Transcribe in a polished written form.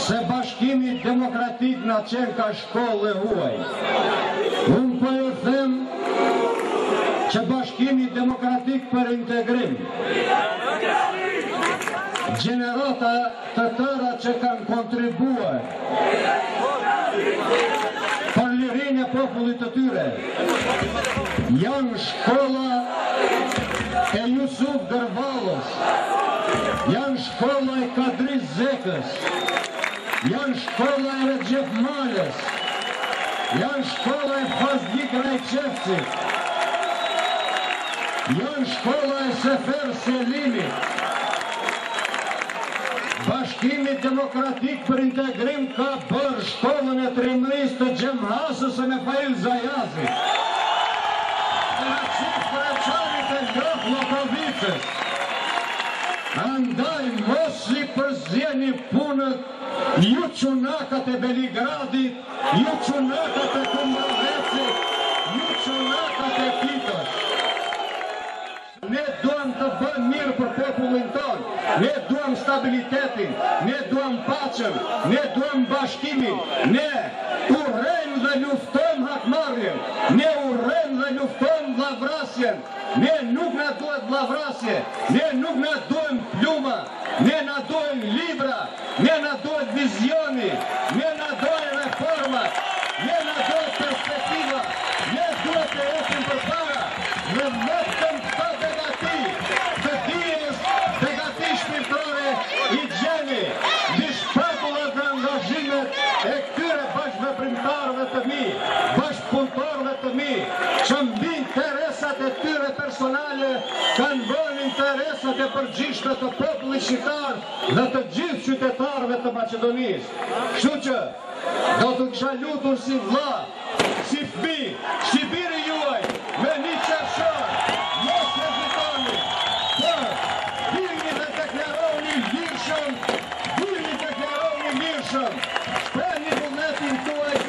se Bashkimi Demokratik na qenë ka shkollë e huaj. Unë po ju them që Bashkimi Demokratik për Integrim, gjenerata të tëra që kanë kontribuar për lirinë e popullit të tyre, janë shkolla e Jusuf Gërbalës, janë shkolla e Kadris Zekës, janë shkolla e Recep Malës, janë shkolla e Fazlik Rajqevcit, janë shkolla e Sefer Selimit. Bashkimi Demokratik për Integrim ka bërë shkollën e trimërisë të Gjemhasës me Fail Zajazit, e Raqif Preçarit e Grof Lokovicës. Andaj mos i përzjeni punët ju qunakat e Beligradit, ju qunakat e Kumbravecit, ju qunakat e Titos. Ne duam të bëjmë mirë për popullin tonë, ne duam stabilitetin, ne duam paqen, ne duam bashkimin, ne urrejmë dhe luftojmë hakmarrjen, ne urrejmë dhe luftojmë vllavrasjen, ne nuk na duhet vllavrasje, ne nuk na duhen pluma, ne na duhen libra, ne na duhet vizioni, ne na duhen reformat, ne na duhet perspektiva, ne duhet të ecim përpara dhe vetëm këto begati shpirtore i gjeni mbi shpatullat dhe angazhimet e këtyre bashkëveprimtarëve të mi, bashkëpunëtorëve të mi, që mbi interesat e tyre personale kanë vënë interesat e përgjithshme të popullit shqiptar dhe të gjithë qytetarëve të Maqedonisë. Kështu që do të kisha lutur si vlla, si fëmijë, si biri juaj, me një qershor, mos hezitoni, vini dhe deklaroni lirshëm, shprehni vullnetin tuaj